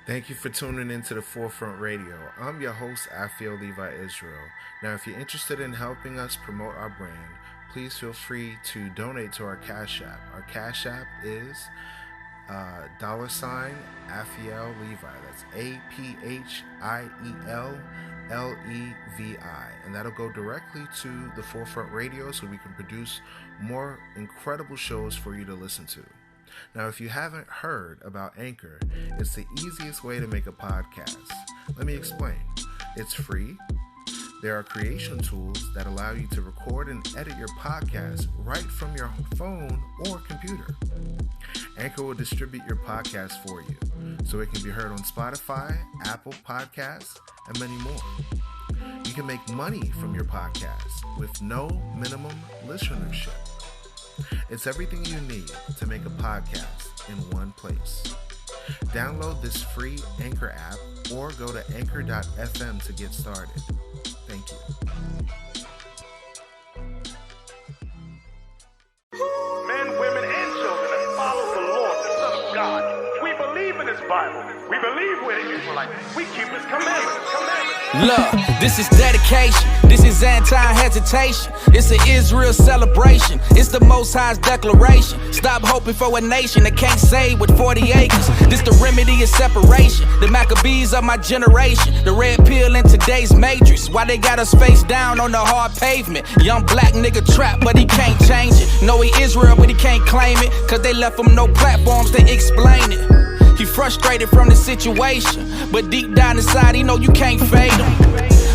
Thank you for tuning into the Forefront Radio. I'm your host, Levi Israel. Now, if you're interested in helping us promote our brand, please feel free to donate to our Cash App. Our Cash App is $Aphiel Levi. That's APHIELLEVI. And that'll go directly to the Forefront Radio so we can produce more incredible shows for you to listen to. Now, if you haven't heard about Anchor, it's the easiest way to make a podcast. Let me explain. It's free. There are creation tools that allow you to record and edit your podcast right from your phone or computer. Anchor will distribute your podcast for you, so it can be heard on Spotify, Apple Podcasts, and many more. You can make money from your podcast with no minimum listenership. It's everything you need to make a podcast in one place. Download this free Anchor app or go to anchor.fm to get started. Thank you. Men, women, and children that follow the Lord, the Son of God. We believe in His Bible. We believe we're Israelites. We keep His commandments. Look, this is dedication. This is anti-hesitation. It's an Israel celebration. It's the Most High's declaration. Stop hoping for a nation that can't save with 40 acres. This the remedy is separation. The Maccabees of my generation. The red pill in today's matrix. Why they got us face down on the hard pavement? Young black nigga trapped, but he can't change it. Know he Israel, but he can't claim it. Cause they left him no platforms to explain it. He frustrated from the situation, but deep down inside he know you can't fade him.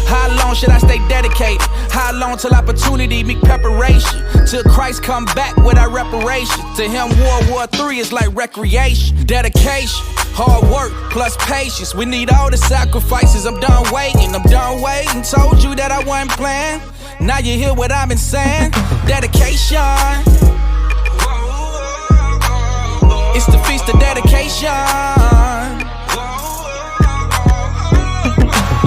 How long should I stay dedicated? How long till opportunity meet preparation? Till Christ come back with our reparation. To him World War III is like recreation. Dedication, hard work plus patience. We need all the sacrifices. I'm done waiting. Told you that I wasn't playing. Now you hear what I've been saying. Dedication. It's the feast of dedication.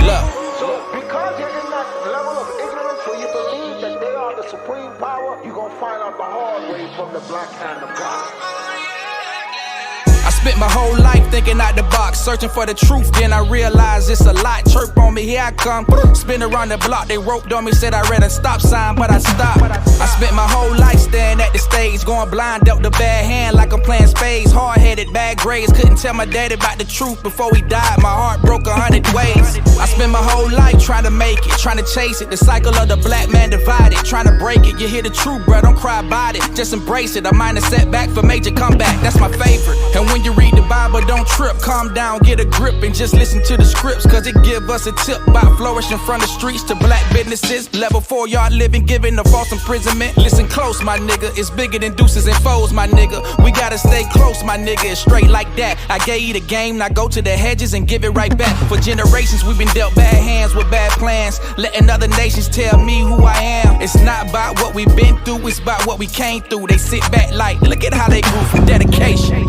Look. So because you're in that level of ignorance where you believe that they are the supreme power, you're going to find out the hard way from the black hand of God. I spent my whole life thinking out the box, searching for the truth, then I realized it's a lot. Chirp on me, here I come. Spin around the block, they roped on me, said I read a stop sign, but I stopped. I spent my whole life staring at the stage, going blind, dealt the bad hand like I'm playing spades. Hard-headed, bad grades, couldn't tell my daddy about the truth before he died. My heart broke 100 ways. I spent my whole life trying to make it, trying to chase it. The cycle of the black man divided, trying to break it. You hear the truth, bro, don't cry about it, just embrace it. A minor setback for major comeback, that's my favorite. And when you read the Bible, don't trip, calm down, get a grip, and just listen to the scripts, cause it give us a tip about flourishing from the streets to black businesses. Level 4 yard living, giving the false imprisonment. Listen close, my nigga, it's bigger than deuces and foes, my nigga. We gotta stay close, my nigga, it's straight like that. I gave you the game, now go to the hedges and give it right back. For generations we've been dealt bad hands with bad plans, letting other nations tell me who I am. It's not about what we've been through, it's about what we came through. They sit back like, look at how they grew from dedication.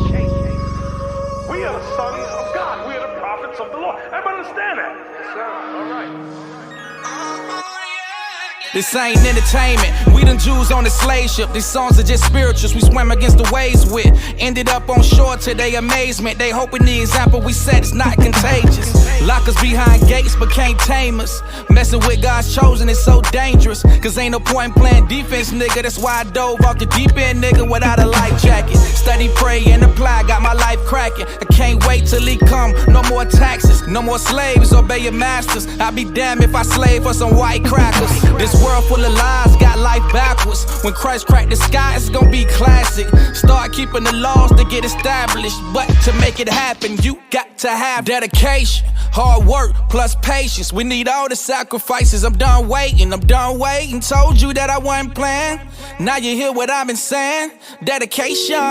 We are the sons of God. We are the prophets of the Lord. Everybody understand that? Yes, sir. All right. This ain't entertainment, we done Jews on the slave ship. These songs are just spirituals we swam against the waves with. Ended up on shore to their amazement. They hoping the example we set is not contagious. Lock us behind gates but can't tame us. Messing with God's chosen is so dangerous, cause ain't no point in playing defense, nigga. That's why I dove off the deep end, nigga, without a life jacket. Study, pray, and apply, got my life cracking. I can't wait till he come, no more taxes, no more slaves, obey your masters. I'll be damned if I slave for some white crackers. This world full of lies, got life backwards. When Christ cracked the sky, it's gonna be classic. Start keeping the laws to get established, but to make it happen, you got to have dedication, hard work plus patience. We need all the sacrifices. I'm done waiting. Told you that I wasn't playing. Now you hear what I've been saying. Dedication.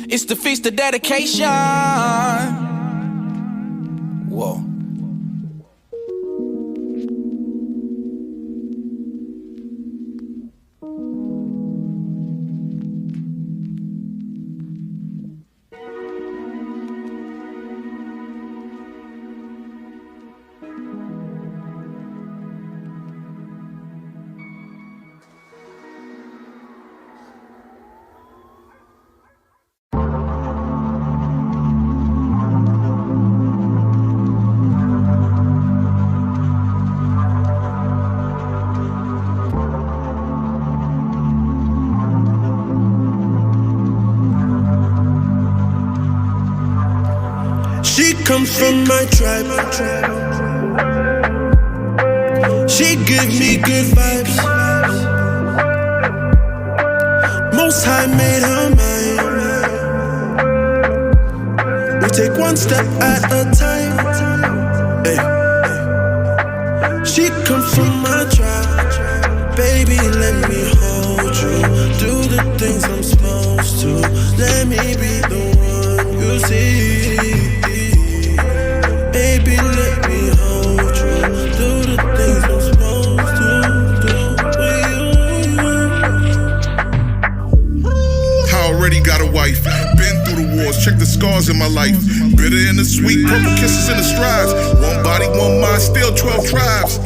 It's the feast of dedication. Whoa. comes from my tribe. She gives me good vibes. Most High made her mine. We take one step at a time. Hey. She comes from my tribe. Baby, let me hold you. Do the things I'm supposed to. Let me be the one you see. Baby, let me hold you. Do the things I'm supposed to do for you. I already got a wife. Been through the wars, check the scars in my life. Bitter and the sweet, purple kisses in the strides. One body, one mind, still 12 tribes.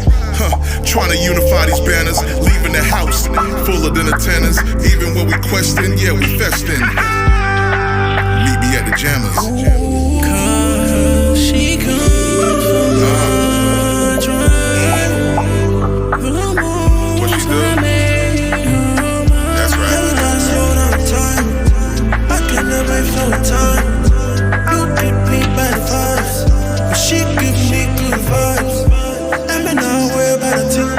Trying to unify these banners, leaving the house fuller than attendants. Even when we question, yeah, we festin'. Meet me at the jammers. Cause she comes from my tribe. What she do? That's right. Never gotta slow down time. I can never wait for time. You hit me bad vibes, but she gives me good vibes. Let me know where about the team.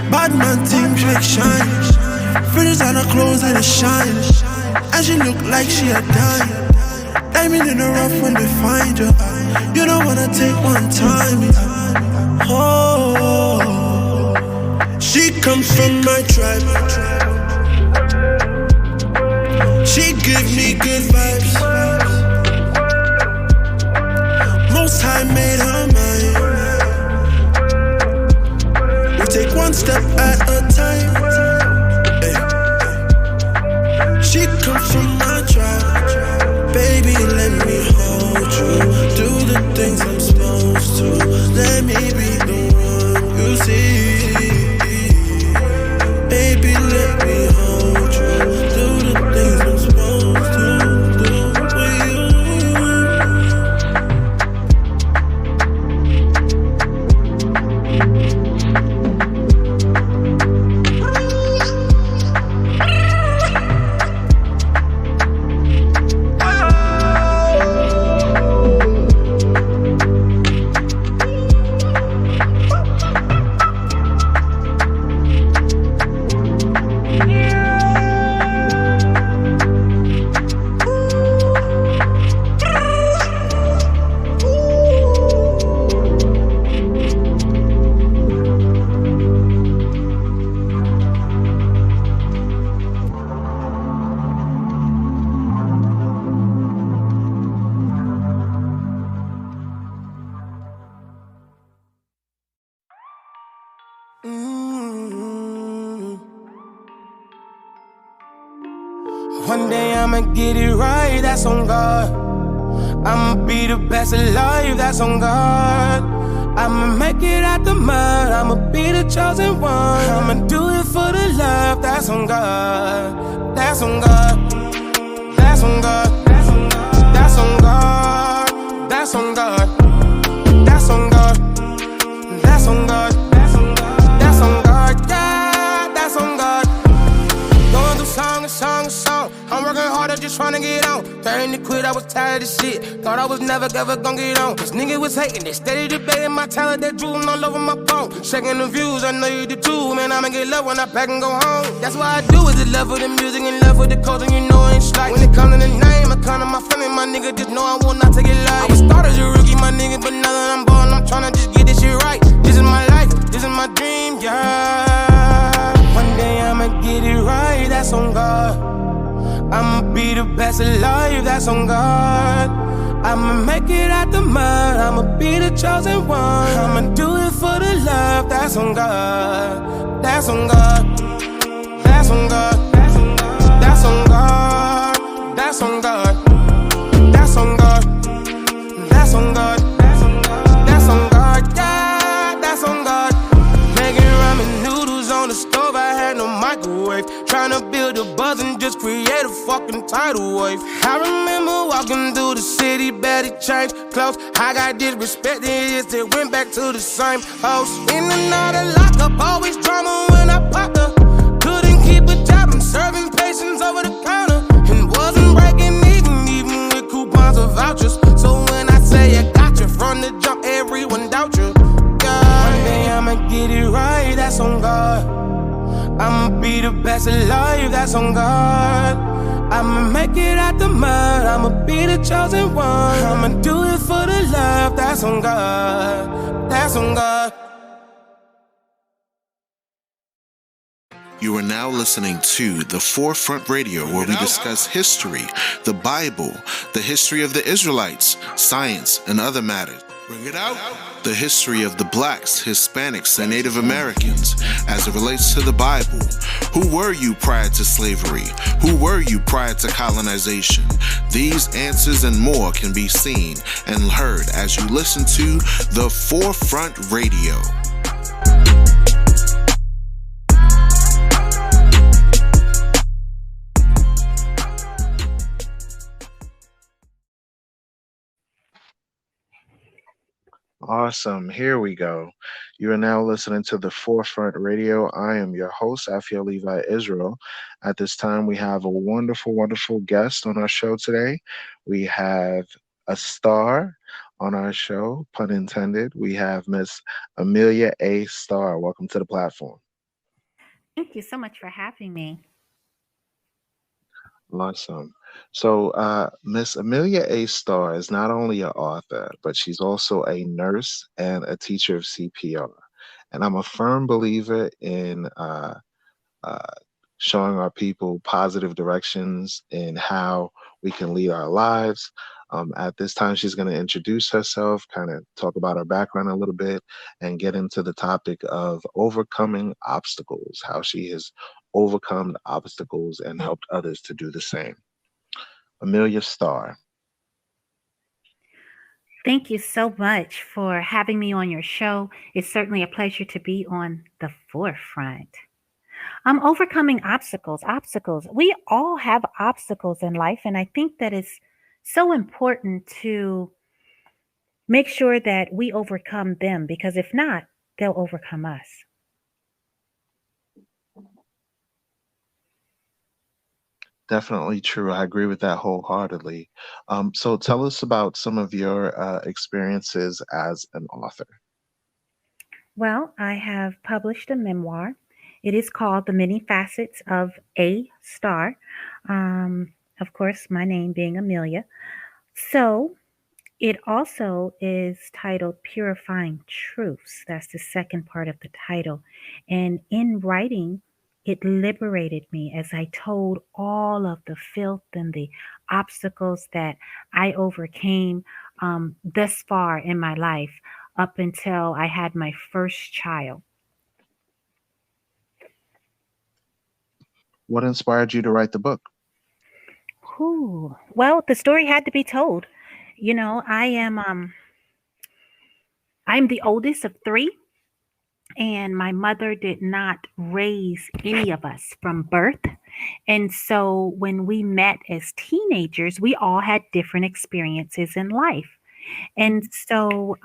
Bad man team make shine. Finish on her clothes and it shine. And she look like she a dime. Diamond in the rough when they find you. You don't wanna take one time. Oh, she comes from my tribe. She gives me good vibes. Most High made her mine. We take one step at a time. Hey. She comes from my tribe. Baby, let me hold you. Do the things I'm supposed to. Let me be the one you see. Baby, let me hold you. Do the things I'm supposed to do for you. One day I'ma get it right, that's on God. I'ma be the best alive, that's on God. I'ma make it out the mud, I'ma be the chosen one. I'ma do it for the love, that's on God. That's on God. That's on God. That's on God. That's on God. That's on God. That's on God. That's on God. That's on God. That's on God. Yeah, that's on God. Going through song and song and song. I'm working harder just trying to get on. Threatening to quit, I was tired of shit. Thought I was never ever gonna get on. This nigga was hating, they steady debating my talent, they drooling all over my phone. Checking the views, I know you do too. Man, I'ma get love when I pack and go home. That's why I do is the love for the music and love for the culture, you know it ain't slight. When it comes to the name, I come to my family, my nigga, just know I will not take it light. I was started as a rookie, my nigga, but now that I'm ballin', I'm tryna just get this shit right. This is my life, this is my dream, yeah. One day I'ma get it right, that's on God. I'ma be the best alive, that's on God. I'ma make it out the mud, I'ma be the chosen one. I'ma do it for the love, that's on God. That's on God. That's on God. That's on God. That's on God. That's on God. That's on God. That's on God. That's on God. That's on God. Yeah, that's on God. Making ramen noodles on the stove, I had no microwave. Tryna build a buzz and just create a fucking tidal wave. I remember walking through the city, barely changed clothes. I got disrespected, yes, they went back to the same house. In and out of lockup, always drama when I popped up. Couldn't keep a job, I'm serving patients over the counter. And wasn't breaking even with coupons or vouchers. So when I say I got it out the mud, I'ma be the chosen one. I'ma do it for the love that's on God, that's on God. You are now listening to The Forefront Radio, where we discuss history, the Bible, the history of the Israelites, science, and other matters. Bring it out. The history of the blacks, Hispanics, and Native Americans as it relates to the Bible. Who were you prior to slavery? Who were you prior to colonization? These answers and more can be seen and heard as you listen to The Forefront Radio. Awesome. Here we go. You are now listening to The Forefront Radio. I am your host, Amelia Levi Israel. At this time, we have a wonderful, wonderful guest on our show today. We have a star on our show, pun intended. We have Miss Amelia A. Starr. Welcome to the platform. Thank you so much for having me. Awesome. So, Miss Amelia A. Starr is not only an author, but she's also a nurse and a teacher of CPR. And I'm a firm believer in uh, showing our people positive directions in how we can lead our lives. At this time, she's going to introduce herself, kind of talk about her background a little bit, and get into the topic of overcoming obstacles, how she has overcome the obstacles and helped others to do the same. Amelia Starr. Thank you so much for having me on your show. It's certainly a pleasure to be on the forefront. Overcoming obstacles. We all have obstacles in life, and I think that it's so important to make sure that we overcome them, because if not, they'll overcome us. Definitely true. I agree with that wholeheartedly. So tell us about some of your experiences as an author. Well, I have published a memoir. It is called The Many Facets of A Starr. Of course, my name being Amelia. So it also is titled Purifying Truths. That's the second part of the title. And in writing, it liberated me as I told all of the filth and the obstacles that I overcame thus far in my life up until I had my first child. What inspired you to write the book? Well, the story had to be told. You know, I'm the oldest of three, and my mother did not raise any of us from birth. And so when we met as teenagers, we all had different experiences in life. And so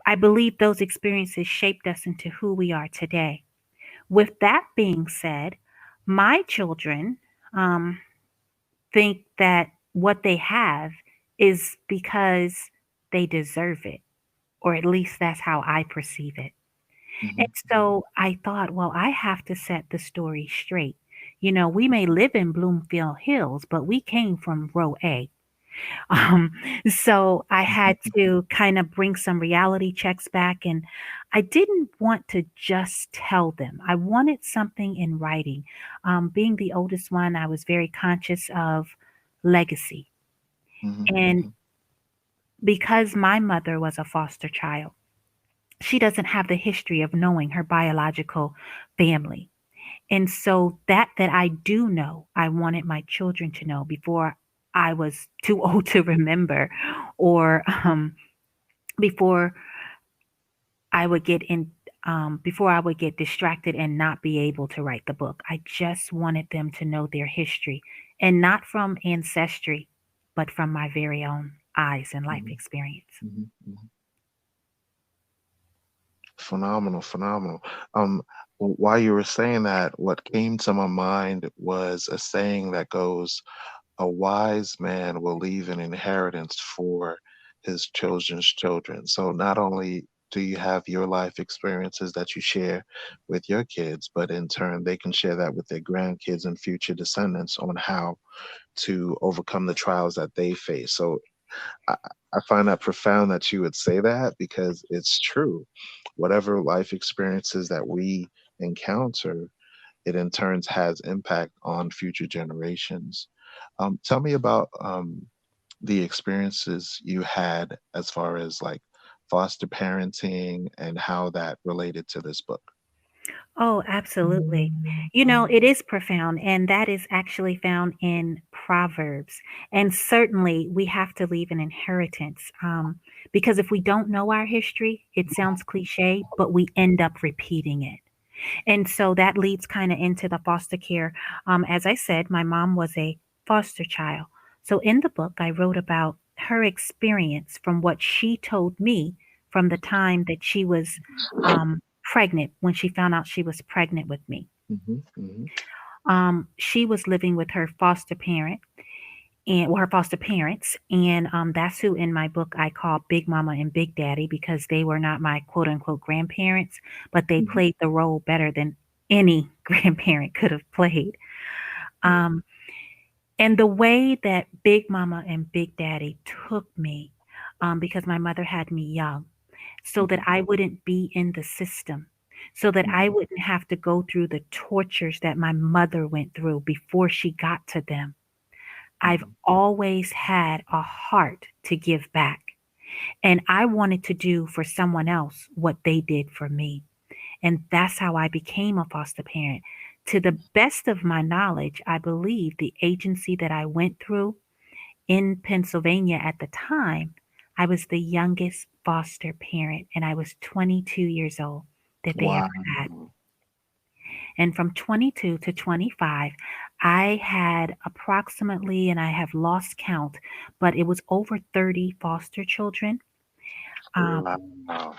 I believe those experiences shaped us into who we are today. With that being said, my children think that what they have is because they deserve it, or at least that's how I perceive it. And so I thought, well, I have to set the story straight. You know, we may live in Bloomfield Hills, but we came from row A. Um, so I had to kind of bring some reality checks back, and I didn't want to just tell them. I wanted something in writing. Being the oldest one, I was very conscious of legacy. And because my mother was a foster child, she doesn't have the history of knowing her biological family. And so that I do know, I wanted my children to know before I was too old to remember, or before I would get before I would get distracted and not be able to write the book. I just wanted them to know their history, and not from ancestry, but from my very own eyes and life experience. Phenomenal. While you were saying that, what came to my mind was a saying that goes, "A wise man will leave an inheritance for his children's children." So not only do you have your life experiences that you share with your kids, but in turn they can share that with their grandkids and future descendants on how to overcome the trials that they face. So I, I find that profound that you would say that, because it's true. Whatever life experiences that we encounter, it in turns has impact on future generations. Tell me about the experiences you had as far as like foster parenting and how that related to this book. Oh, absolutely. You know, it is profound, and that is actually found in Proverbs. And certainly, we have to leave an inheritance because if we don't know our history, it sounds cliche, but we end up repeating it. And so that leads kind of into the foster care. As I said, my mom was a foster child. So in the book, I wrote about her experience from what she told me from the time that she was pregnant, when she found out she was pregnant with me. Hmm. Hmm. She was living with her foster parent and well, her foster parents, and that's who in my book I call Big Mama and Big Daddy because they were not my quote unquote grandparents, but they Hmm. played the role better than any grandparent could have played. Um, and the way that Big Mama and Big Daddy took me, because my mother had me young, so that Hmm. I wouldn't be in the system, so that I Hmm. wouldn't have to go through the tortures that my mother went through before she got to them. I've Hmm. always had a heart to give back. And I wanted to do for someone else what they did for me. And that's how I became a foster parent. To the best of my knowledge, I believe the agency that I went through in Pennsylvania at the time, I was the youngest foster parent, and I was 22 years old that they ever Wow. had. And from 22 to 25, I had approximately, and I have lost count, but it was over 30 foster children. Um, Wow.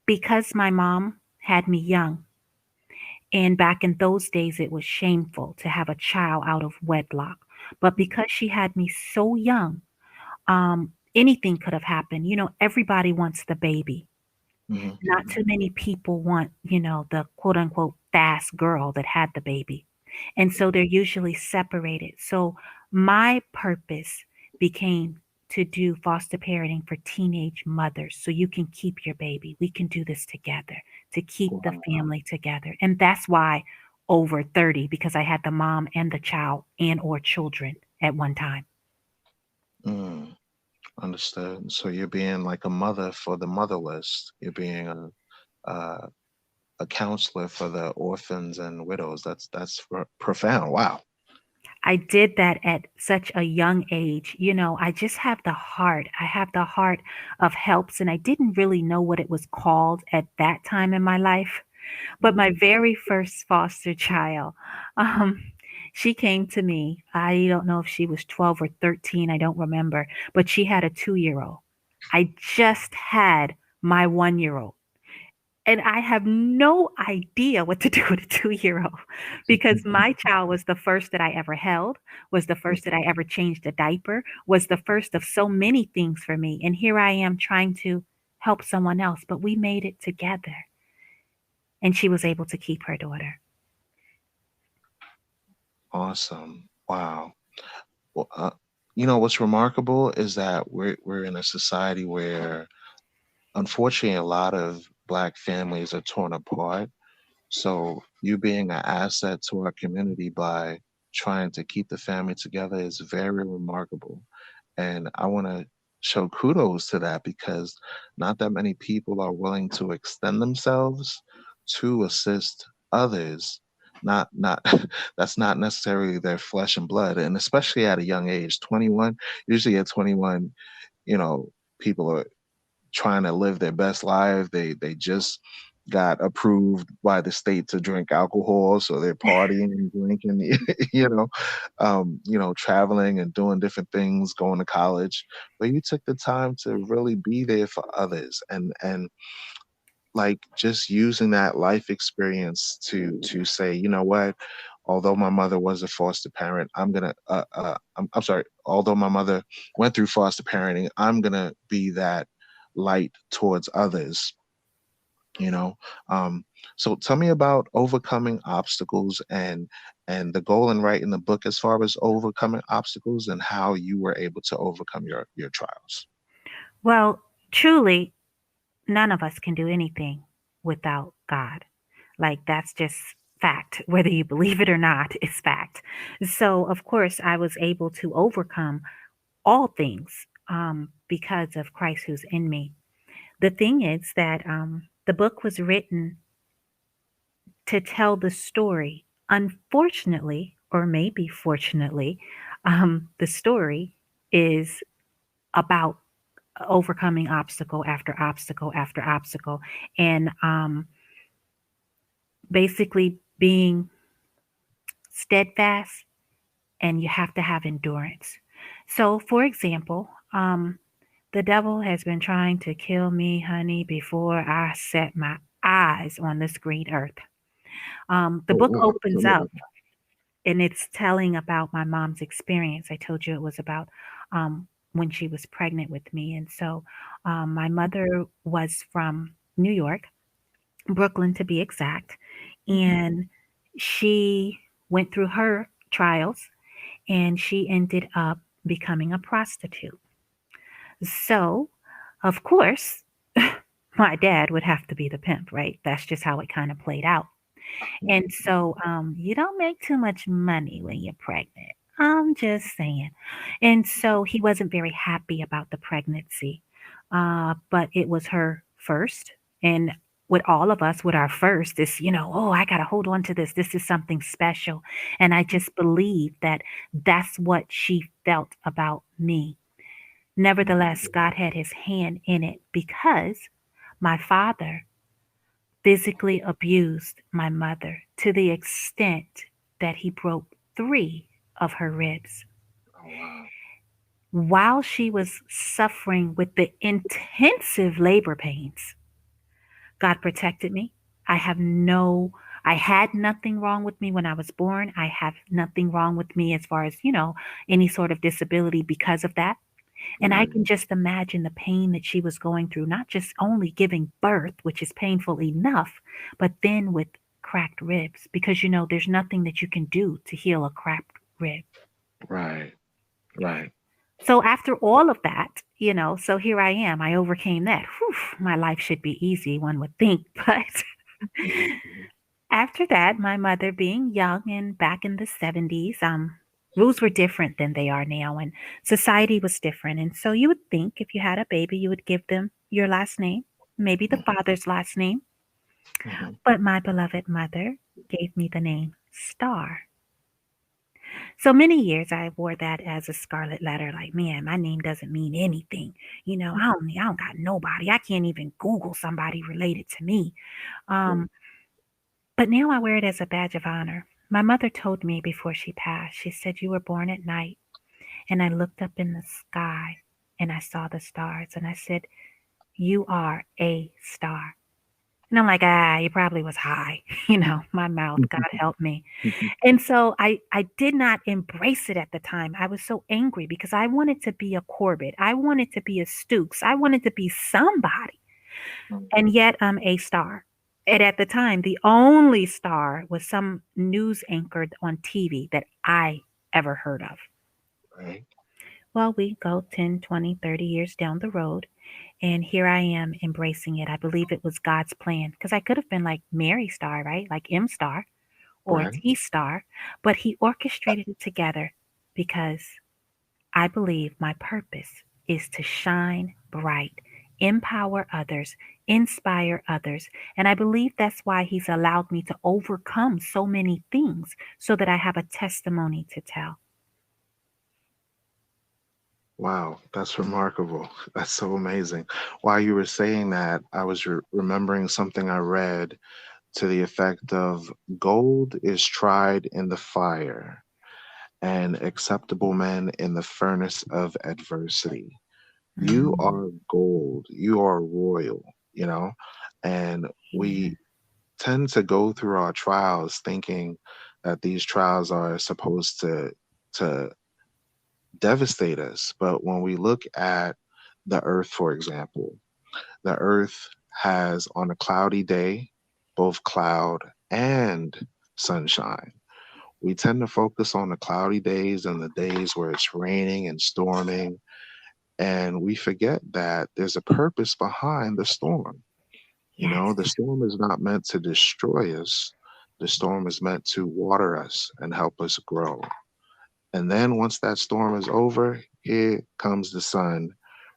because my mom had me young, and back in those days, it was shameful to have a child out of wedlock. But because she had me so young, anything could have happened. You know, everybody wants the baby. Hmm. Not too many people want, the quote unquote fast girl that had the baby. And so they're usually separated. So my purpose became to do foster parenting for teenage mothers so you can keep your baby. We can do this together to keep the Wow. family together. And that's why over 30, because I had the mom and the child and or children at one time. Mm, understood. So you're being like a mother for the motherless. You're being uh, a counselor for the orphans and widows. That's profound. Wow. I did that at such a young age. You know, I just have the heart. I have the heart of helps, and I didn't really know what it was called at that time in my life. But my Hmm. very first foster child, um, she came to me. I don't know if she was 12 or 13, I don't remember, but she had a 2-year old. I just had my 1-year old. And I have no idea what to do with a 2-year-old because my child was the first that I ever held, was the first that I ever changed a diaper, was the first of so many things for me. And here I am trying to help someone else, but we made it together. And she was able to keep her daughter. Awesome. Wow. Well, what's remarkable is that we're in a society where, unfortunately, a lot of Black families are torn apart. So you being an asset to our community by trying to keep the family together is very remarkable. And I want to show kudos to that, because not that many people are willing to extend themselves to assist others. Not that's not necessarily their flesh and blood, and especially at a young age, 21. Usually at 21, you know, people are trying to live their best life. They just got approved by the state to drink alcohol, so they're partying and drinking, traveling and doing different things, going to college. But you took the time to really be there for others, and like just using that life experience to say, you know what, although my mother was a foster parent, I'm sorry, although my mother went through foster parenting, I'm gonna be that light towards others you know. um so tell me about overcoming obstacles, and the goal in writing the book as far as overcoming obstacles and how you were able to overcome your trials. Well, truly, none of us can do anything without God. Like, that's just fact. Whether you believe it or not, it's fact. So, of course, I was able to overcome all things because of Christ who's in me. The thing is that the book was written to tell the story. Unfortunately, or maybe fortunately, the story is about overcoming obstacle after obstacle after obstacle, and basically being steadfast, and you have to have endurance. So, for example, the devil has been trying to kill me, honey, before I set my eyes on this green earth. The Oh, book wow. Tell opens me up about that. and it's telling about my mom's experience. I told you it was about when she was pregnant with me. And so my mother was from New York, Brooklyn to be exact. And she went through her trials and she ended up becoming a prostitute. So, of course, my dad would have to be the pimp, right? That's just how it kind of played out. And so you don't make too much money when you're pregnant. I'm just saying. And so he wasn't very happy about the pregnancy, but it was her first. And with all of us, with our first, is, oh, I got to hold on to this. This is something special. And I just believe that that's what she felt about me. Nevertheless, God had his hand in it because my father physically abused my mother to the extent that he broke 3 of her ribs. Oh, wow. While she was suffering with the intensive labor pains, God protected me. I have no, I had nothing wrong with me when I was born. I have nothing wrong with me as far as, any sort of disability because of that. And I Right. can just imagine the pain that she was going through, not just only giving birth, which is painful enough, but then with cracked ribs, because there's nothing that you can do to heal a cracked rib. Right. Right. So after all of that, so here I am. I overcame that. Whew, my life should be easy, one would think. But after that, my mother being young and back in the 70s, rules were different than they are now, and society was different. And so you would think if you had a baby, you would give them your last name, maybe the father's last name. Mhm. But my beloved mother gave me the name Starr. So many years I wore that as a scarlet letter, like, man, my name doesn't mean anything. I don't got nobody. I can't even Google somebody related to me. Um, But now I wear it as a badge of honor. My mother told me before she passed, she said, "You were born at night." And I looked up in the sky and I saw the stars. And I said, "You are a star." And I'm like, you probably was high. My mouth, God help me. And so I did not embrace it at the time. I was so angry because I wanted to be a Corbett. I wanted to be a Stooks. I wanted to be somebody. And yet I'm a star. And at the time, the only star was some news anchor on TV that I ever heard of. Right. Well, we go 10, 20, 30 years down the road, and here I am embracing it. I believe it was God's plan because I could have been like Mary Star, right? Like M Star or Right. T Star, but He orchestrated it together because I believe my purpose is to shine bright, empower others, inspire others. And I believe that's why He's allowed me to overcome so many things so that I have a testimony to tell. Wow, that's remarkable. That's so amazing. While you were saying that, I was remembering something I read to the effect of gold is tried in the fire and acceptable men in the furnace of adversity. You Mm, are gold, you are royal, and amen. we tend to go through our trials thinking that these trials are supposed to devastate us. But when we look at the earth, for example, the earth has on a cloudy day both cloud and sunshine. We tend to focus on the cloudy days and the days where it's raining and storming, and we forget that there's a purpose behind the storm. You Yes. know, the storm is not meant to destroy us. The storm is meant to water us and help us grow. And then once that storm is over, here comes the sun,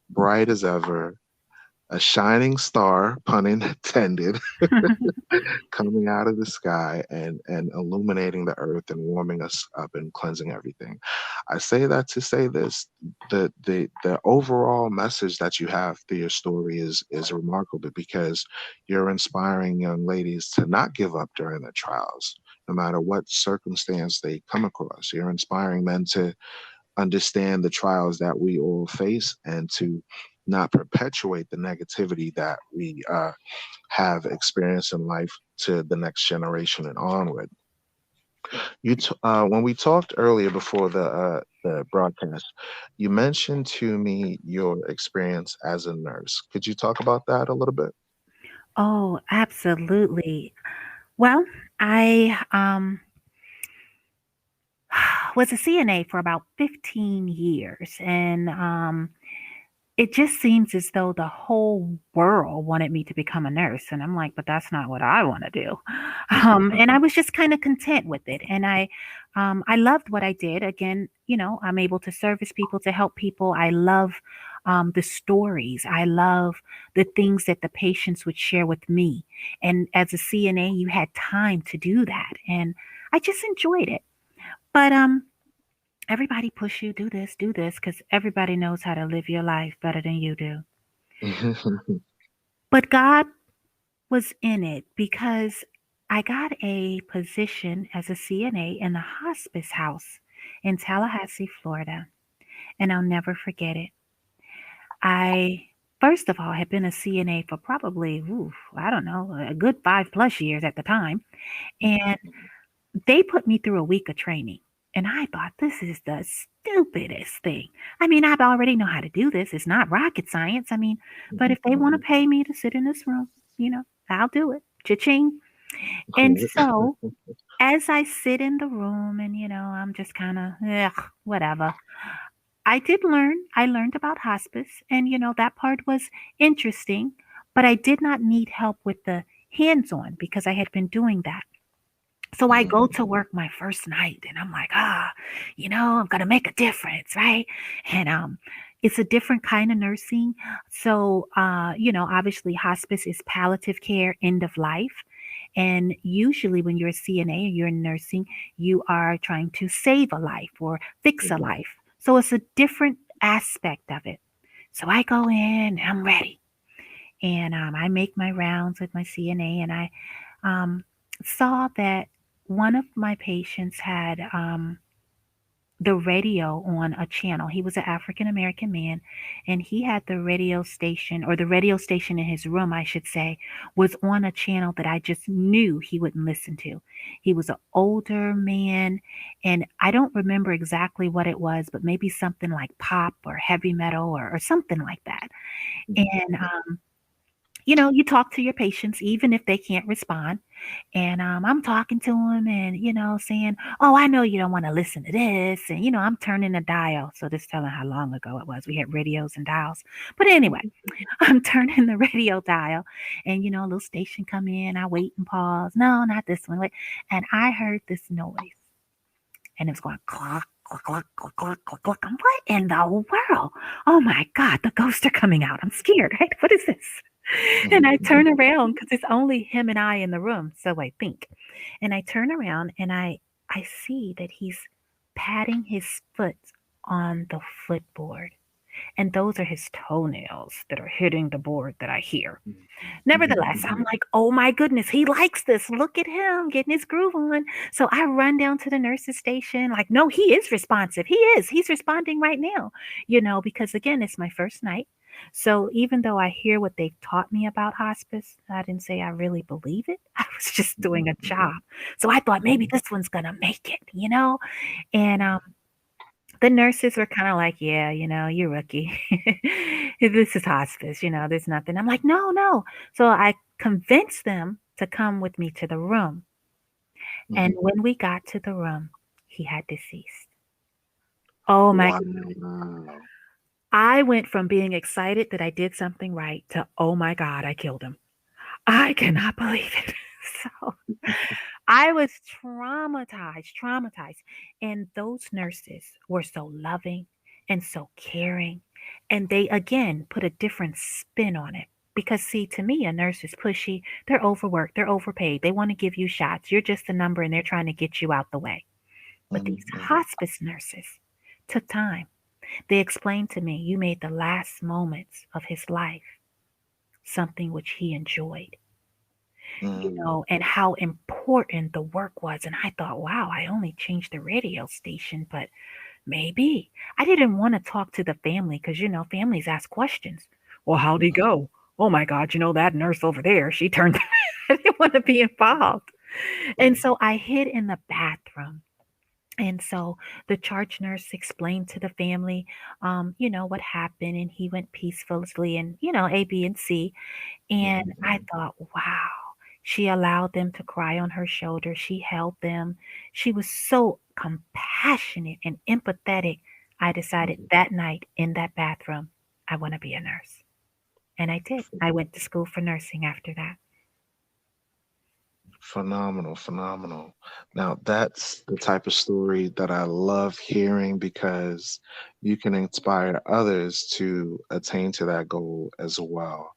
bright as ever, a shining star, pun intended, coming out of the sky and illuminating the earth and warming us up and cleansing everything. I say that to say this: the overall message that you have through your story is remarkable because you're inspiring young ladies to not give up during their trials, no matter what circumstance they come across. You're inspiring men to understand the trials that we all face and to not perpetuate the negativity that we have experienced in life to the next generation and onward. When we talked earlier before the broadcast, you mentioned to me your experience as a nurse. Could you talk about that a little bit? Oh, absolutely. Well, I was a CNA for about 15 years, and it just seems as though the whole world wanted me to become a nurse. And I'm like, but that's not what I want to do. And I was just kind of content with it. And I loved what I did. Again, I'm able to service people, to help people. I love the stories. I love the things that the patients would share with me. And as a CNA, you had time to do that. And I just enjoyed it. But everybody push you, do this, because everybody knows how to live your life better than you do. But God was in it because I got a position as a CNA in the hospice house in Tallahassee, Florida. And I'll never forget it. I, first of all, had been a CNA for probably, I don't know, a good 5+ years at the time. And they put me through a week of training. And I thought, this is the stupidest thing. I mean, I already know how to do this. It's not rocket science. I mean, but if they want to pay me to sit in this room, I'll do it. Cha-ching. And so as I sit in the room and, I'm just kind of, whatever. I did learn. I learned about hospice. And, that part was interesting. But I did not need help with the hands-on because I had been doing that. So I go to work my first night and I'm like, I'm going to make a difference, right? And it's a different kind of nursing. So, obviously hospice is palliative care, end of life. And usually when you're a CNA or you're in nursing, you are trying to save a life or fix a life. So it's a different aspect of it. So I go in, I'm ready. And I make my rounds with my CNA and I saw that one of my patients had the radio on a channel. He was an African American man, and he had the radio station, or the radio station in his room, I should say, was on a channel that I just knew he wouldn't listen to. He was an older man, and I don't remember exactly what it was, but maybe something like pop or heavy metal or something like that. And you talk to your patients, even if they can't respond. And I'm talking to them and, saying, oh, I know you don't want to listen to this. And, I'm turning the dial. So this telling how long ago it was. We had radios and dials. But anyway, I'm turning the radio dial and, a little station come in. I wait and pause. No, not this one. Wait. And I heard this noise. And it was going clock, clock, clock, clock, clock, clock, clock. What in the world? Oh, my God, the ghosts are coming out. I'm scared, right? What is this? And I turn around because it's only him and I in the room, so I think. And I turn around and I see that he's patting his foot on the footboard. And those are his toenails that are hitting the board that I hear. Nevertheless, I'm like, oh my goodness, he likes this. Look at him getting his groove on. So I run down to the nurse's station. Like, no, he is responsive. He is. He's responding right now, because again, it's my first night. So even though I hear what they've taught me about hospice, I didn't say I really believe it. I was just doing a job. So I thought maybe this one's going to make it, And the nurses were kind of like, yeah, you're rookie. This is hospice, there's nothing. I'm like, no, no. So I convinced them to come with me to the room. And Mhm. when we got to the room, he had deceased. Oh my God. Wow. I went from being excited that I did something right to, oh my God, I killed him. I cannot believe it. So I was traumatized, traumatized. And those nurses were so loving and so caring. And they, again, put a different spin on it. Because, see, to me, a nurse is pushy. They're overworked. They're overpaid. They want to give you shots. You're just a number and they're trying to get you out the way. But these Mhm, mhm, hospice nurses took time. They explained to me, you made the last moments of his life something which he enjoyed, mm, and how important the work was. And I thought, wow, I only changed the radio station, but maybe. I didn't want to talk to the family because, families ask questions. Well, how'd he mhm, go? Oh my God, that nurse over there, she turned. I didn't want to be involved. And so I hid in the bathroom. And so the charge nurse explained to the family, what happened, and he went peacefully, and A, B, and C. And mhm, I mhm, thought, wow, she allowed them to cry on her shoulder. She held them. She was so compassionate and empathetic. I decided mhm. that night in that bathroom, I want to be a nurse. And I did. I went to school for nursing after that. Phenomenal, phenomenal. Now, that's the type of story that I love hearing because you can inspire others to attain to that goal as well.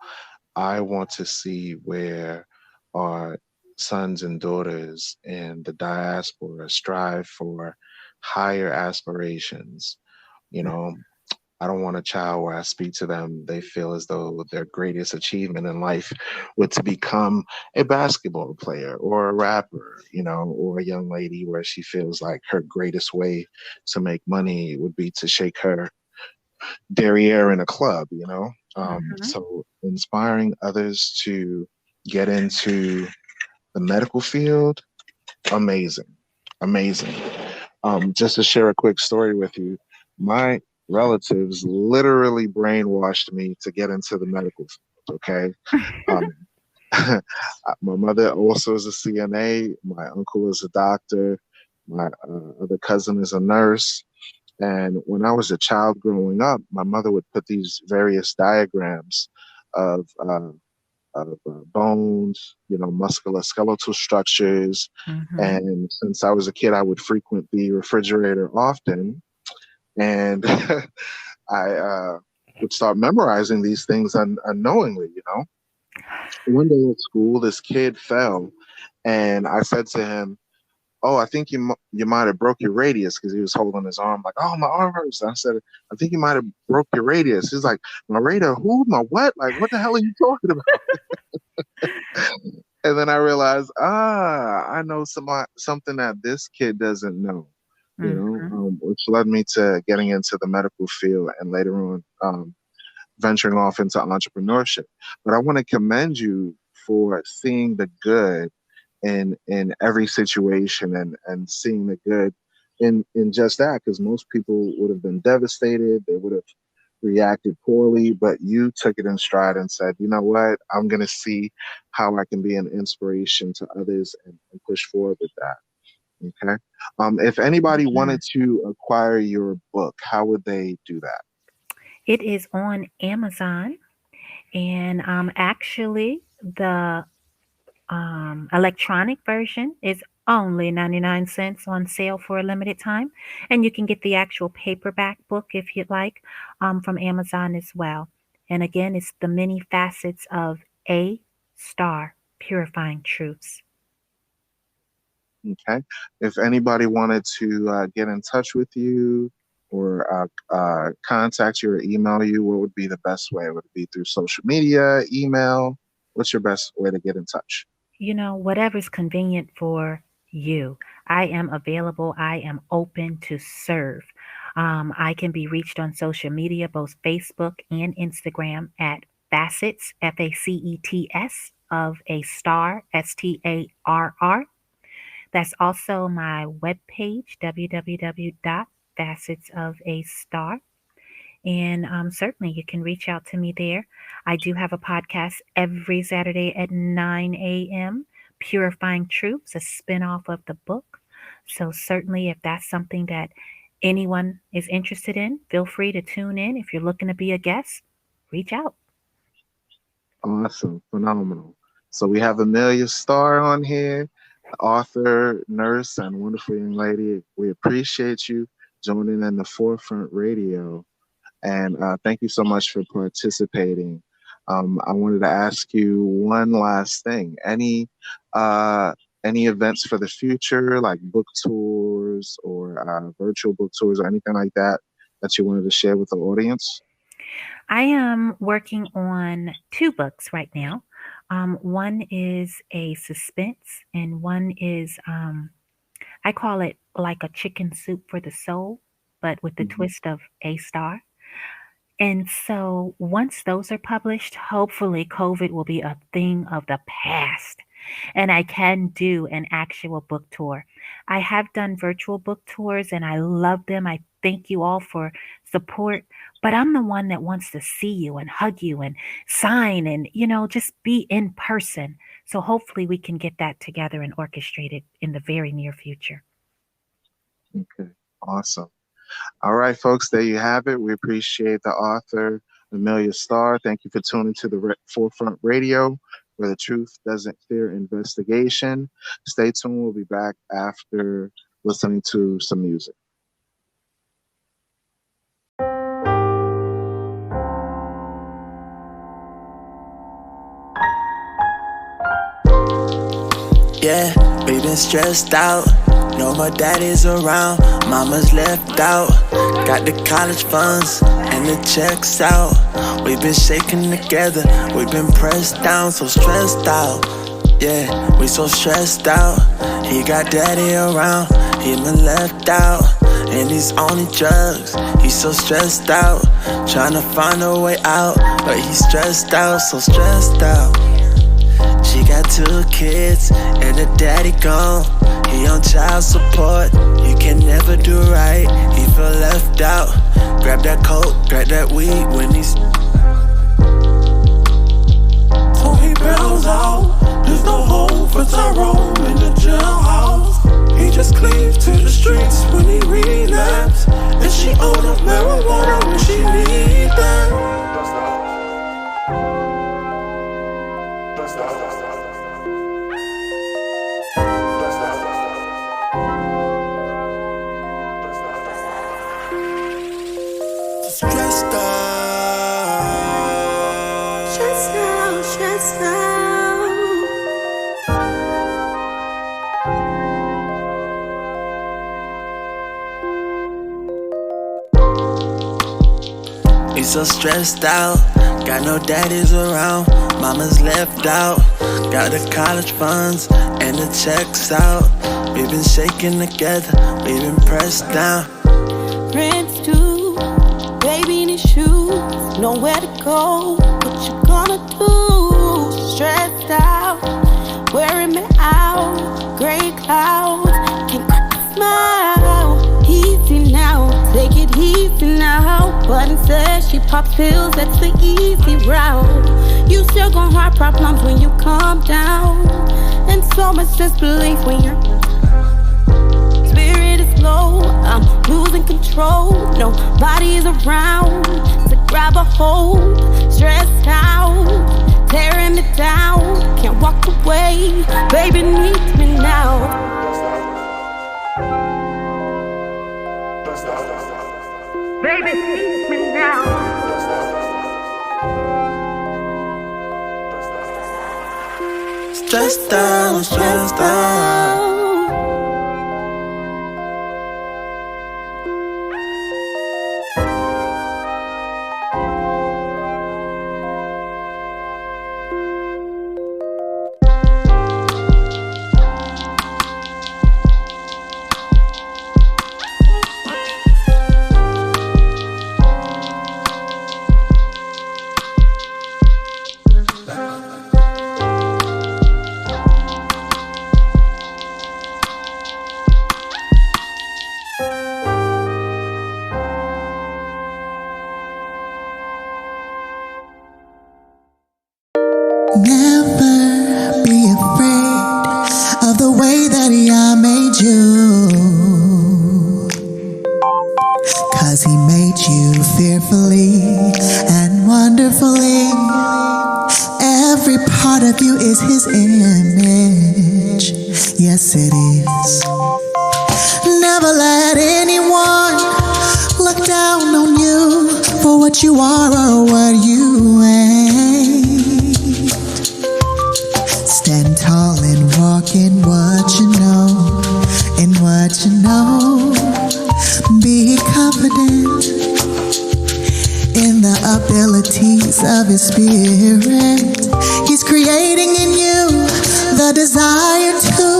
I want to see where our sons and daughters in the diaspora strive for higher aspirations. You know, I don't want a child where I speak to them, they feel as though their greatest achievement in life would to become a basketball player or a rapper, or a young lady where she feels like her greatest way to make money would be to shake her derriere in a club. Hmm. So inspiring others to get into the medical field, amazing, amazing. Just to share a quick story with you, my relatives literally brainwashed me to get into the medical field. Okay. Um, my mother also is a CNA. My uncle is a doctor. My other cousin is a nurse. And when I was a child growing up, my mother would put these various diagrams of bones, musculoskeletal structures. Hmm. And since I was a kid, I would frequent the refrigerator often, and I would start memorizing these things unknowingly. One day at school, this kid fell, and I said to him, "Oh, I think you might have broke your radius," because he was holding his arm like, "Oh, my arm hurts." And I said, "I think you might have broke your radius." He's like, "My radar? Who? My what? Like, what the hell are you talking about?" And then I realized, I know something that this kid doesn't know, Hmm. which led me to getting into the medical field and later on venturing off into entrepreneurship. But I want to commend you for seeing the good in every situation and seeing the good in just that, because most people would have been devastated. They would have reacted poorly, but you took it in stride and said, you know what, I'm going to see how I can be an inspiration to others and push forward with that. Okay. If anybody Yeah. wanted to acquire your book, how would they do that? It is on Amazon. And actually, the electronic version is only 99 cents on sale for a limited time. And you can get the actual paperback book if you'd like from Amazon as well. And again, it's the many facets of A Starr Purifying Truths. Okay. If anybody wanted to get in touch with you or contact you or email you, what would be the best way? Would it be through social media, email? What's your best way to get in touch? Whatever's convenient for you. I am available. I am open to serve. I can be reached on social media, both Facebook and Instagram at facets, FACETS, of a star, STARR. That's also my webpage, www.facetsofastar. And certainly you can reach out to me there. I do have a podcast every Saturday at 9 a.m., Purifying Truths, a spinoff of the book. So, certainly, if that's something that anyone is interested in, feel free to tune in. If you're looking to be a guest, reach out. Awesome. Phenomenal. So we have Amelia Starr on here, author, nurse, and wonderful young lady. We appreciate you joining in the Forefront Radio. And thank you so much for participating. I wanted to ask you one last thing. Any events for the future, like book tours or virtual book tours or anything like that you wanted to share with the audience? I am working on 2 books right now. One is a suspense, and one is, I call it like a chicken soup for the soul, but with the twist of a Starr. And so once those are published, hopefully COVID will be a thing of the past and I can do an actual book tour. I have done virtual book tours and I love them. I thank you all for support, but I'm the one that wants to see you and hug you and sign and, just be in person. So hopefully we can get that together and orchestrate it in the very near future. Okay, awesome. All right, folks, there you have it. We appreciate the author, Amelia Starr. Thank you for tuning to the Forefront Radio, where the truth doesn't fear investigation. Stay tuned. We'll be back after listening to some music. Yeah, we been stressed out. No more daddies around, mama's left out. Got the college funds and the checks out. We've been shaking together, we've been pressed down, so stressed out. Yeah, we so stressed out. He got daddy around, he been left out. And he's on the drugs, he's so stressed out. Trying to find a way out, but he's stressed out, so stressed out. She got 2 kids and her daddy gone. He on child support, he can never do right. He feel left out. Grab that coke, grab that weed when he's. So he bails out. There's no home for Tyrone in the jailhouse. He just cleaves to the streets when he relapse. And she own up marijuana when she need that. He's so stressed out, got no daddies around, mama's left out. Got the college funds and the checks out. We've been shaking together, we've been pressed down. Rent's due, baby in his shoes, nowhere to go, what you gonna do? Stressed out, wearing me out, gray clouds, can't crack a smile. Easy now, take it easy now. Button says she pops pills, that's the easy route. You still gon' have problems when you calm down, and so much disbelief when you're spirit is low. I'm losing control, nobody's around to grab a hold. Stressed out, tearing me down, can't walk away. Baby needs me now. Baby needs me now. Stressed out, stressed out. Never be afraid of the way that I made you, 'cause he made you fearfully and wonderfully. Every part of you is his image. Yes, it is. Never let anyone look down on you for what you are or what you ain't. Stand tall and walk in what you know, in what you know. Be confident in the abilities of his spirit. He's creating in you the desire to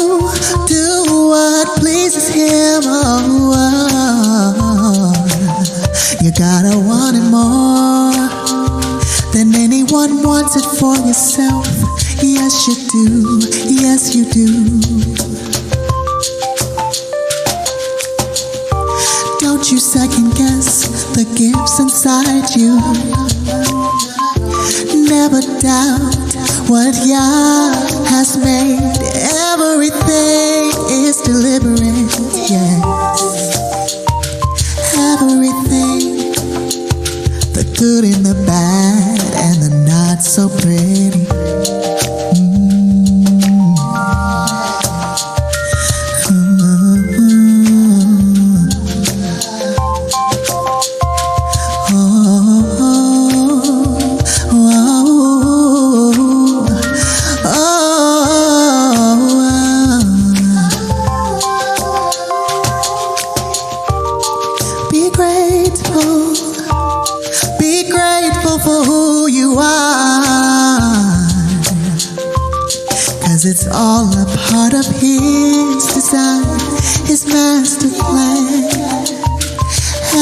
do what pleases him. You gotta want it more than anyone wants it for yourself. Yes, you do. Yes, you do. Don't you second guess the gifts inside you. Never doubt what Yah has made. Everything is deliberate, yes. Everything, the good and the bad and the not so pretty. It's all a part of his design, his master plan.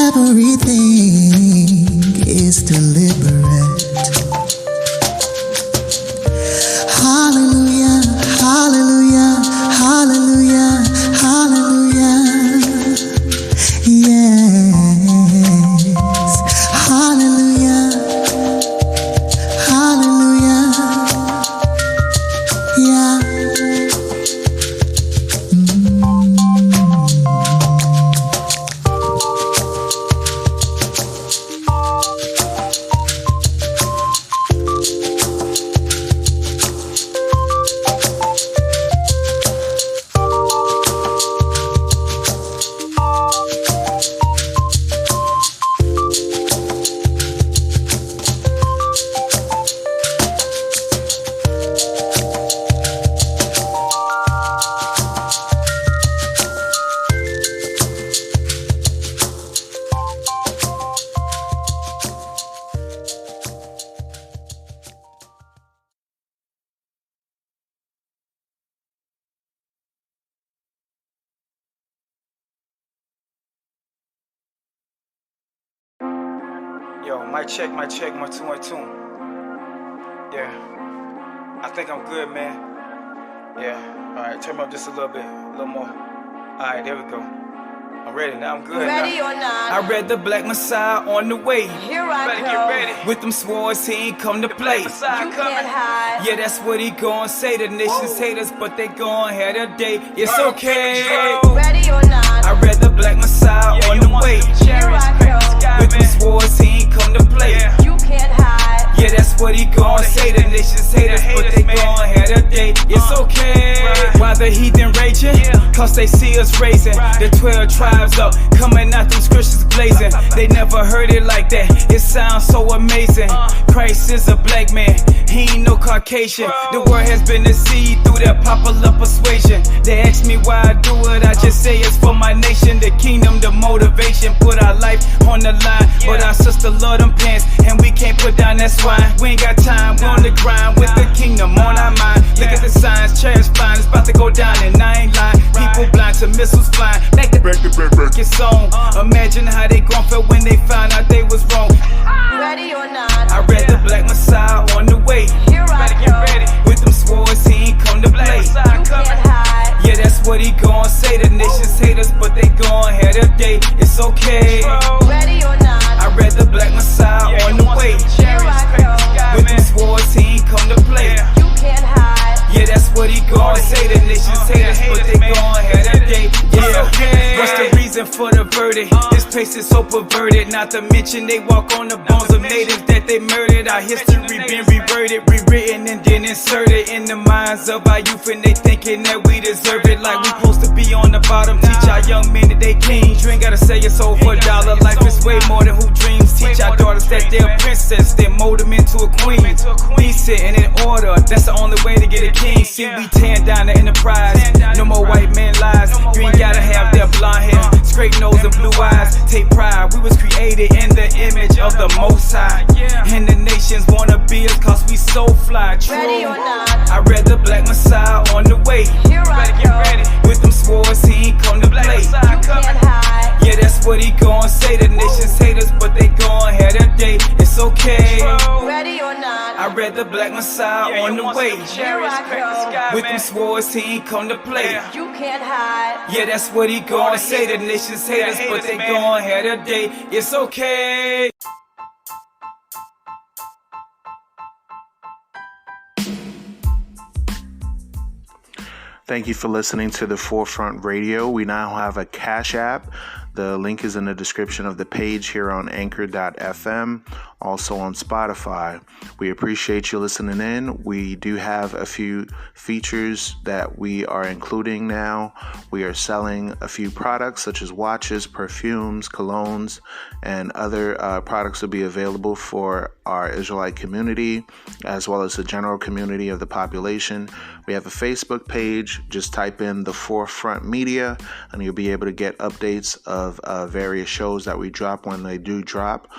Everything is deliberate. Hallelujah, hallelujah, hallelujah, hallelujah. Yes, hallelujah, hallelujah. Yeah. Yo, mic check, 1 2 1 2. Yeah, I think I'm good, man. Yeah, alright, turn me up just a little bit, a little more. Alright, there we go. I'm ready now, I'm good. Ready now. or not? I read the Black Messiah on the way. Here I better go. Get ready. With them swords, he ain't come to play. You can't hide. Yeah, that's what he gon' say. The nations hate us, but they gon' have their day. It's okay. Ready or not? I read the Black Messiah on the way. Here I go. With them swords, he ain't come to play. You can't hide. Yeah, that's what he gon' say. The nations hate us, but they gon' have their day. It's okay. Why the heathen raging? Cause they see us raising the 12 tribes up, coming out them scriptures blazing. They never heard it like that. It sounds so amazing. Christ is a black man, he ain't no Caucasian. The word has been deceived through that popular persuasion. They ask me why I do it, I just say it's for my nation. The kingdom, the motivation, put our life on the line. But our sister love them pants, and we can't put down that swine. We ain't got time, we on the grind with the kingdom on our mind. Look at the signs, chariots flying, it's about to go down and I ain't lying. People blind to missiles flying, back to back, get song. Imagine how they gon' feel when they found out they was wrong. Ready or not? I read the Black Messiah on the way. Here I go. With them swords, he ain't come to play. You can't hide. Yeah, that's what he gon' say. The nations hate us, but they gon' have their day. It's okay. Ready or not? I read the Black Messiah on the way. Here I go. With them swords, he ain't come to play. converted. This place is so perverted. Not to mention they walk on the bones of natives that they murdered. Our history been reverted, rewritten, and then inserted in the minds of our youth, and they thinking that we deserve it. Like we supposed to be on the bottom. Teach our young men that they kings. You ain't gotta sell your soul for $1. Life is way more than who dreams. Teach our daughters that they're a princess, then mold them into a queen. Decent and in order, that's the only way to get a king. See, we tearing down the enterprise. No more white man lies. You ain't gotta have their blonde hair, straight nose and blue eyes. Take pride, we was created in the image of the Most High. And the nations wanna be us cause we so fly. True. Ready or not? I read the Black Messiah on the way. Here I go. With them swords, he ain't come to play. You can't hide. Yeah, that's what he gon' say. The nations hate us, but they gon' have their day. It's okay. Ready or not? I read the Black Messiah on the way. Here I go. With them swords, he ain't come to play. You can't hide. Yeah, that's what he gon' say. The nations hate us, but they gon' have their day. It's okay. Thank you for listening to the Forefront Radio. We now have a Cash App. The link is in the description of the page here on anchor.fm, also on Spotify. We appreciate you listening in. We do have a few features that we are including now. We are selling a few products such as watches, perfumes, colognes, and other products will be available for our Israelite community as well as the general community of the population. We have a Facebook page. Just type in the Forefront Media and you'll be able to get updates of various shows that we drop when they do drop.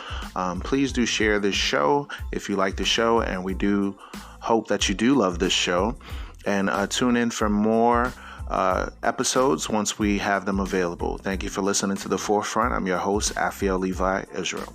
Please do share this show if you like the show, and we do hope that you do love this show. And tune in for more episodes once we have them available. Thank you for listening to The Forefront. I'm your host, Afiel Levi Israel.